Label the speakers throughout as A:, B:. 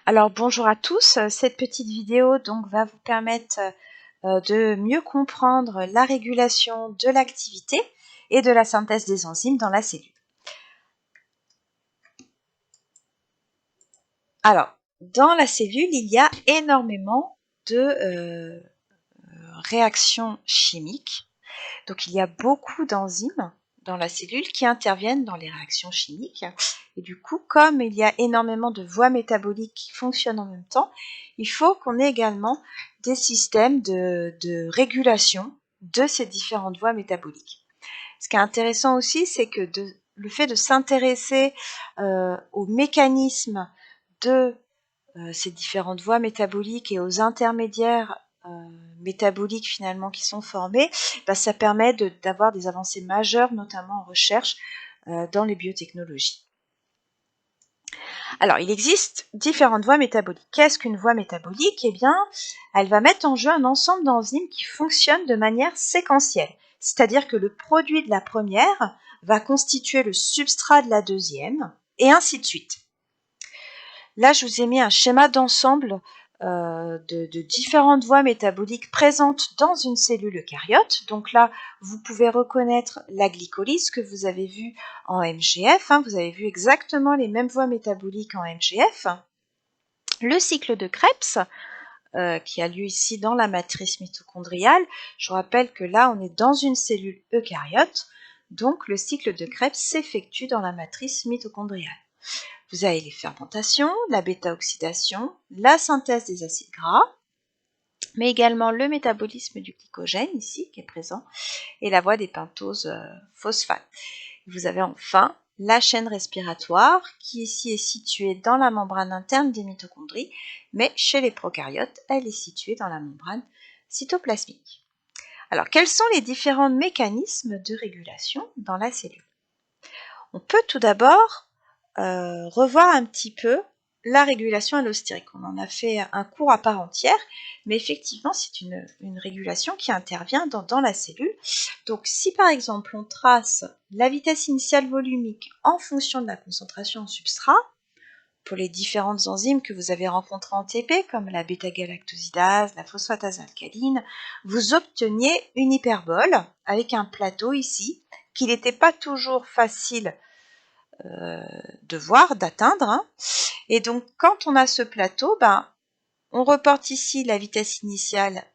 A: Alors bonjour à tous, cette petite vidéo donc va vous permettre de mieux comprendre la régulation de l'activité et de la synthèse des enzymes dans la cellule. Alors, dans la cellule, il y a énormément de réactions chimiques. Donc il y a beaucoup d'enzymes dans la cellule qui interviennent dans les réactions chimiques. Et du coup, comme il y a énormément de voies métaboliques qui fonctionnent en même temps, il faut qu'on ait également des systèmes de régulation de ces différentes voies métaboliques. Ce qui est intéressant aussi, c'est que le fait de s'intéresser aux mécanismes de ces différentes voies métaboliques et aux intermédiaires métaboliques finalement qui sont formés, ça permet d'avoir des avancées majeures, notamment en recherche dans les biotechnologies. Alors, il existe différentes voies métaboliques. Qu'est-ce qu'une voie métabolique? Eh bien, elle va mettre en jeu un ensemble d'enzymes qui fonctionnent de manière séquentielle. C'est-à-dire que le produit de la première va constituer le substrat de la deuxième, et ainsi de suite. Là, je vous ai mis un schéma d'ensemble de différentes voies métaboliques présentes dans une cellule eucaryote. Donc là, vous pouvez reconnaître la glycolyse que vous avez vue en MGF. Vous avez vu exactement les mêmes voies métaboliques en MGF. Le cycle de Krebs, qui a lieu ici dans la matrice mitochondriale. Je vous rappelle que là, on est dans une cellule eucaryote. Donc, le cycle de Krebs s'effectue dans la matrice mitochondriale. Vous avez les fermentations, la bêta-oxydation, la synthèse des acides gras, mais également le métabolisme du glycogène ici qui est présent et la voie des pentoses phosphates. Vous avez enfin la chaîne respiratoire qui ici est située dans la membrane interne des mitochondries, mais chez les prokaryotes, elle est située dans la membrane cytoplasmique. Alors, quels sont les différents mécanismes de régulation dans la cellule? On peut tout d'abord revoir un petit peu la régulation allostérique. On en a fait un cours à part entière, mais effectivement, c'est une régulation qui intervient dans la cellule. Donc, si par exemple, on trace la vitesse initiale volumique en fonction de la concentration en substrat, pour les différentes enzymes que vous avez rencontrées en TP, comme la bêta-galactosidase, la phosphatase alcaline, vous obteniez une hyperbole avec un plateau ici, qu'il n'était pas toujours facile de voir, d'atteindre. Et donc, quand on a ce plateau, on reporte ici la vitesse initiale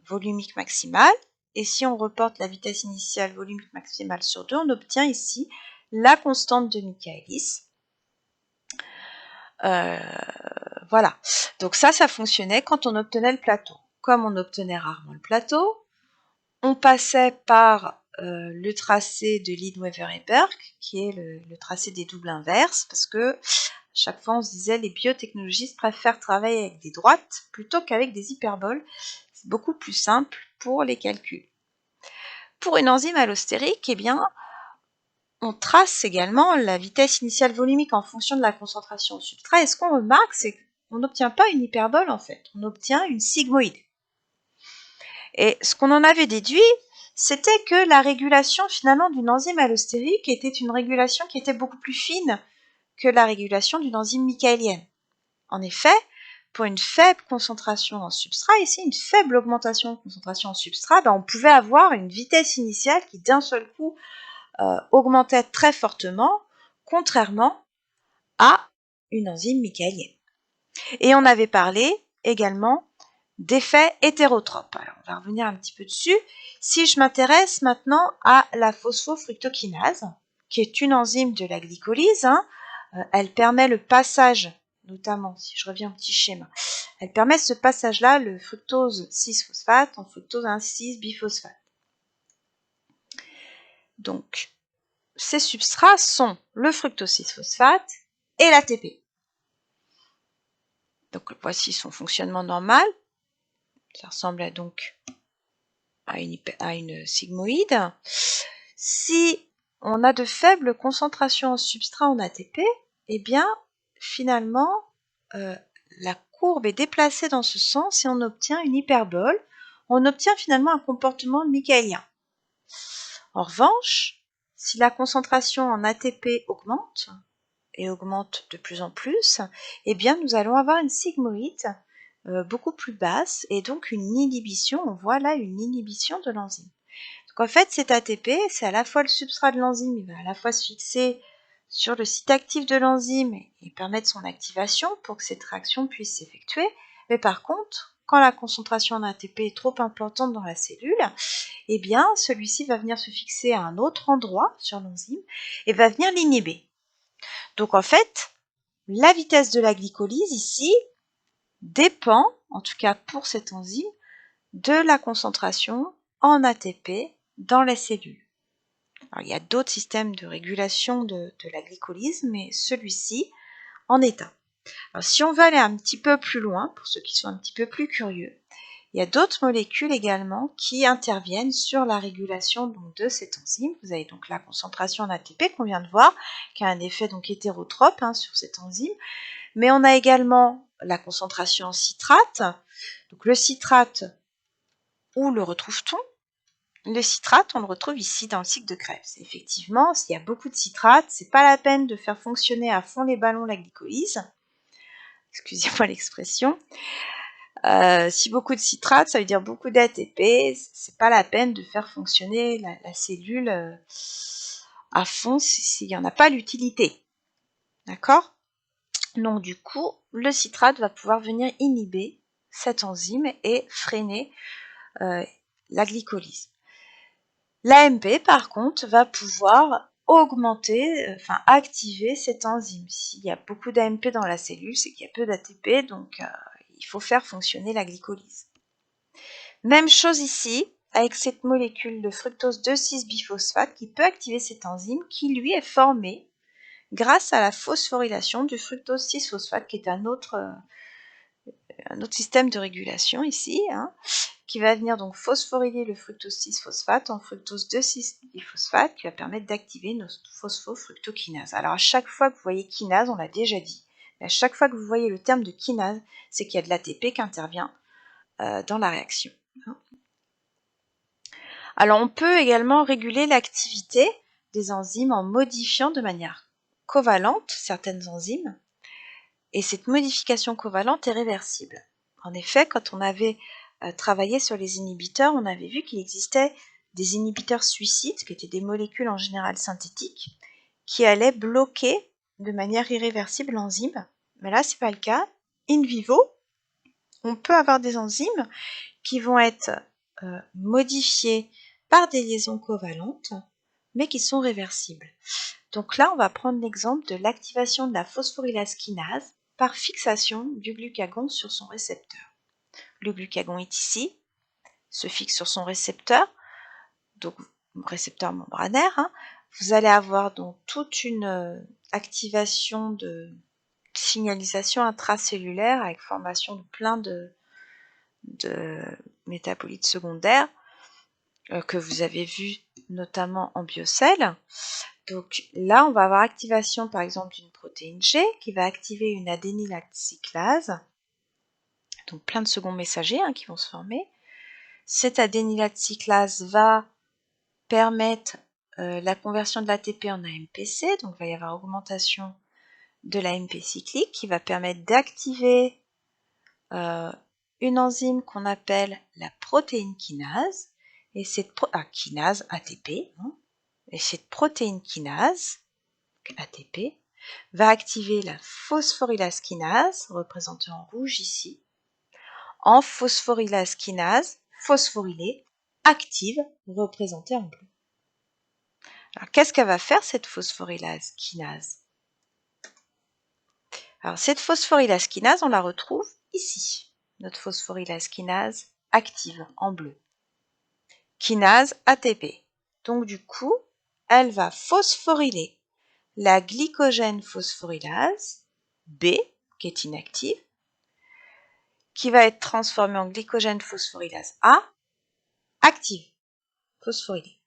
A: volumique maximale. Et si on reporte la vitesse initiale volumique maximale sur 2, on obtient ici la constante de Michaelis. Voilà. Donc ça fonctionnait quand on obtenait le plateau. Comme on obtenait rarement le plateau, on passait par le tracé de Lineweaver-Eberg, qui est le tracé des doubles inverses, parce que chaque fois on se disait les biotechnologistes préfèrent travailler avec des droites plutôt qu'avec des hyperboles. C'est beaucoup plus simple pour les calculs. Pour une enzyme allostérique, eh bien, on trace également la vitesse initiale volumique en fonction de la concentration au substrat. Et ce qu'on remarque, c'est qu'on n'obtient pas une hyperbole en fait, on obtient une sigmoïde. Et ce qu'on en avait déduit, c'était que la régulation finalement d'une enzyme allostérique était une régulation qui était beaucoup plus fine que la régulation d'une enzyme michaélienne. En effet, pour une faible concentration en substrat, ici une faible augmentation de concentration en substrat, on pouvait avoir une vitesse initiale qui d'un seul coup augmentait très fortement, contrairement à une enzyme michaélienne. Et on avait parlé également d'effets hétérotropes. Alors, on va revenir un petit peu dessus. Si je m'intéresse maintenant à la phosphofructokinase, qui est une enzyme de la glycolyse, elle permet le passage, notamment, si je reviens au petit schéma, elle permet ce passage-là, le fructose 6-phosphate en fructose 1,6-biphosphate. Donc, ces substrats sont le fructose 6-phosphate et l'ATP. Donc, voici son fonctionnement normal. Ça ressemble donc à une sigmoïde. Si on a de faibles concentrations en substrat en ATP, eh bien, finalement, la courbe est déplacée dans ce sens et on obtient une hyperbole. On obtient finalement un comportement michaélien. En revanche, si la concentration en ATP augmente, et augmente de plus en plus, eh bien nous allons avoir une sigmoïde beaucoup plus basse et donc une inhibition, on voit là une inhibition de l'enzyme. Donc en fait cet ATP, c'est à la fois le substrat de l'enzyme, il va à la fois se fixer sur le site actif de l'enzyme et permettre son activation pour que cette réaction puisse s'effectuer, mais par contre, quand la concentration en ATP est trop importante dans la cellule, eh bien celui-ci va venir se fixer à un autre endroit sur l'enzyme et va venir l'inhiber. Donc en fait, la vitesse de la glycolyse ici dépend, en tout cas pour cette enzyme, de la concentration en ATP dans les cellules. Alors, il y a d'autres systèmes de régulation de la glycolyse, mais celui-ci en est un. Alors, si on veut aller un petit peu plus loin, pour ceux qui sont un petit peu plus curieux, il y a d'autres molécules également qui interviennent sur la régulation donc, de cette enzyme. Vous avez donc la concentration en ATP qu'on vient de voir, qui a un effet donc hétérotrope sur cette enzyme. Mais on a également la concentration en citrate. Donc le citrate, où le retrouve-t-on? Le citrate, on le retrouve ici dans le cycle de Krebs. Effectivement, s'il y a beaucoup de citrate, c'est pas la peine de faire fonctionner à fond les ballons la glycolyse. Excusez-moi l'expression. Si beaucoup de citrate, ça veut dire beaucoup d'ATP. C'est pas la peine de faire fonctionner la cellule à fond s'il n'y en a pas l'utilité. D'accord? Donc du coup, le citrate va pouvoir venir inhiber cette enzyme et freiner la glycolyse. L'AMP, par contre, va pouvoir augmenter, activer cette enzyme. S'il y a beaucoup d'AMP dans la cellule, c'est qu'il y a peu d'ATP, donc il faut faire fonctionner la glycolyse. Même chose ici, avec cette molécule de fructose 2,6-biphosphate qui peut activer cette enzyme qui, lui, est formée grâce à la phosphorylation du fructose 6-phosphate, qui est un autre système de régulation ici, qui va venir donc phosphoryler le fructose 6-phosphate en fructose 2,6-biphosphate, qui va permettre d'activer nos phosphofructokinases. Alors à chaque fois que vous voyez kinase, on l'a déjà dit, mais à chaque fois que vous voyez le terme de kinase, c'est qu'il y a de l'ATP qui intervient dans la réaction. Alors on peut également réguler l'activité des enzymes en modifiant de manière covalente certaines enzymes, et cette modification covalente est réversible. En effet, quand on avait travaillé sur les inhibiteurs, on avait vu qu'il existait des inhibiteurs suicides, qui étaient des molécules en général synthétiques, qui allaient bloquer de manière irréversible l'enzyme. Mais là, ce n'est pas le cas. In vivo, on peut avoir des enzymes qui vont être modifiées par des liaisons covalentes, mais qui sont réversibles. Donc là, on va prendre l'exemple de l'activation de la phosphorylase kinase par fixation du glucagon sur son récepteur. Le glucagon est ici, se fixe sur son récepteur, donc récepteur membranaire. Vous allez avoir donc toute une activation de signalisation intracellulaire avec formation de plein de métabolites secondaires que vous avez vu notamment en biocell. Donc là, on va avoir activation par exemple d'une protéine G qui va activer une adénylate-cyclase, donc plein de seconds messagers qui vont se former. Cette adénylate-cyclase va permettre la conversion de l'ATP en AMPC, donc il va y avoir augmentation de l'AMP cyclique qui va permettre d'activer une enzyme qu'on appelle la protéine kinase, et cette kinase ATP, et cette protéine kinase ATP va activer la phosphorylase kinase, représentée en rouge ici, en phosphorylase kinase phosphorylée active, représentée en bleu. Alors qu'est-ce qu'elle va faire cette phosphorylase kinase? Alors cette phosphorylase kinase, on la retrouve ici, notre phosphorylase kinase active en bleu. Kinase ATP. Donc du coup, elle va phosphoryler la glycogène phosphorylase B, qui est inactive, qui va être transformée en glycogène phosphorylase A, active, phosphorylée.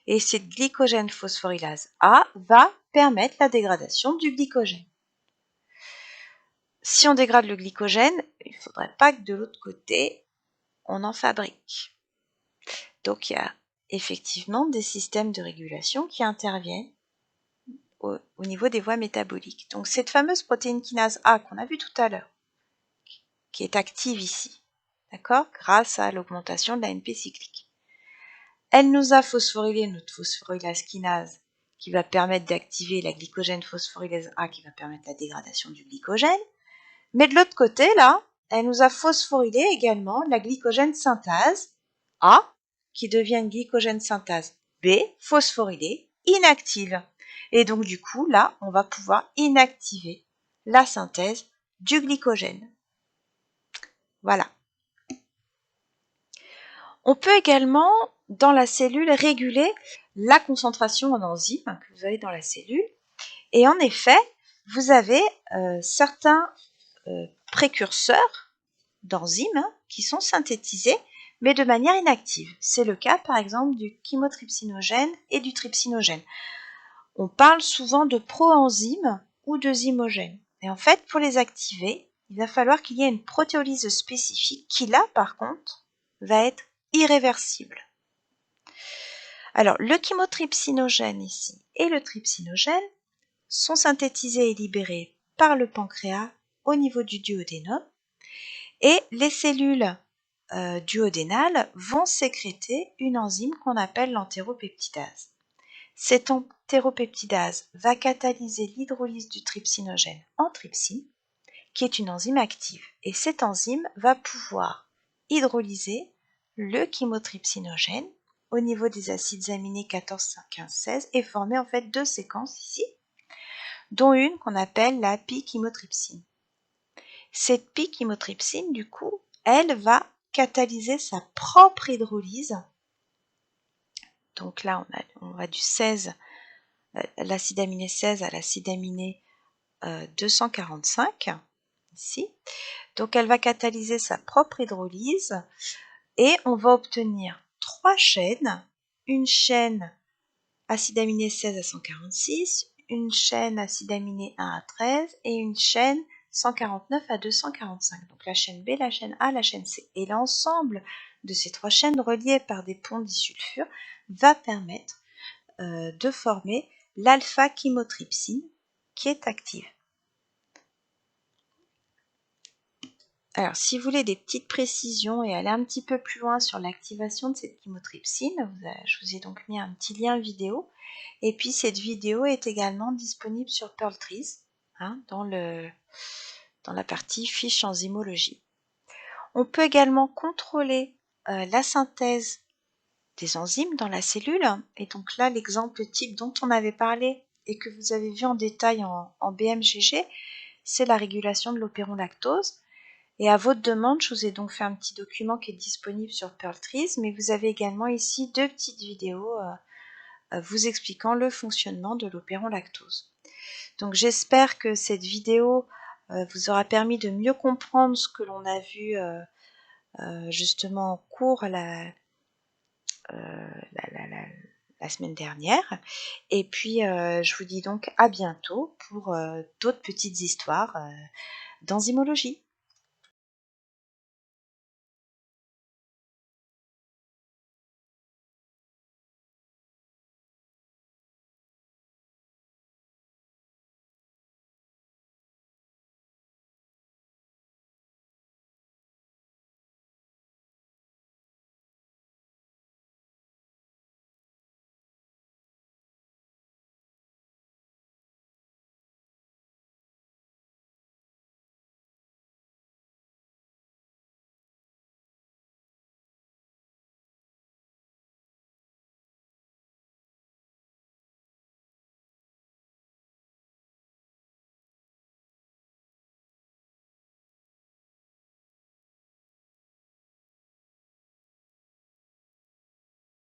A: Et cette glycogène phosphorylase A va permettre la dégradation du glycogène. Si on dégrade le glycogène, il ne faudrait pas que de l'autre côté, on en fabrique. Donc il y a effectivement des systèmes de régulation qui interviennent au niveau des voies métaboliques. Donc cette fameuse protéine kinase A qu'on a vue tout à l'heure, qui est active ici, d'accord, grâce à l'augmentation de l'AMP cyclique. Elle nous a phosphorylé notre phosphorylase kinase qui va permettre d'activer la glycogène phosphorylase A qui va permettre la dégradation du glycogène. Mais de l'autre côté, là, elle nous a phosphorylé également la glycogène synthase A qui devient une glycogène synthase B phosphorylée inactive. Et donc du coup, là, on va pouvoir inactiver la synthèse du glycogène. Voilà. On peut également, dans la cellule, réguler la concentration en enzymes que vous avez dans la cellule. Et en effet, vous avez certains précurseurs d'enzymes qui sont synthétisés, mais de manière inactive. C'est le cas, par exemple, du chymotrypsinogène et du trypsinogène. On parle souvent de proenzymes ou de zymogènes. Et en fait, pour les activer, il va falloir qu'il y ait une protéolyse spécifique qui, là, par contre, va être irréversible. Alors, le chymotrypsinogène ici et le trypsinogène sont synthétisés et libérés par le pancréas au niveau du duodénum et les cellules duodénales vont sécréter une enzyme qu'on appelle l'entéropeptidase. Cette entéropeptidase va catalyser l'hydrolyse du trypsinogène en trypsine, qui est une enzyme active. Et cette enzyme va pouvoir hydrolyser le chymotrypsinogène au niveau des acides aminés 14, 15, 16 et former en fait deux séquences ici, dont une qu'on appelle la pi-chymotrypsine. Cette pi-chymotrypsine, du coup, elle va catalyser sa propre hydrolyse. Donc là, on va du 16, l'acide aminé 16 à l'acide aminé 245, ici. Donc elle va catalyser sa propre hydrolyse et on va obtenir trois chaînes, une chaîne acide aminé 16 à 146, une chaîne acide aminé 1 à 13 et une chaîne 149 à 245. Donc la chaîne B, la chaîne A, la chaîne C. Et l'ensemble de ces trois chaînes reliées par des ponts disulfure va permettre de former l'alpha-chymotrypsine qui est active. Alors, si vous voulez des petites précisions et aller un petit peu plus loin sur l'activation de cette chymotrypsine, je vous ai donc mis un petit lien vidéo. Et puis, cette vidéo est également disponible sur PearlTrees, dans la partie fiche enzymologie. On peut également contrôler la synthèse des enzymes dans la cellule. Et donc là, l'exemple type dont on avait parlé et que vous avez vu en détail en BMGG, c'est la régulation de l'opéron lactose. Et à votre demande, je vous ai donc fait un petit document qui est disponible sur PearlTrees, mais vous avez également ici deux petites vidéos vous expliquant le fonctionnement de l'opéron lactose. Donc j'espère que cette vidéo vous aura permis de mieux comprendre ce que l'on a vu justement en cours la semaine dernière. Et puis je vous dis donc à bientôt pour d'autres petites histoires d'enzymologie.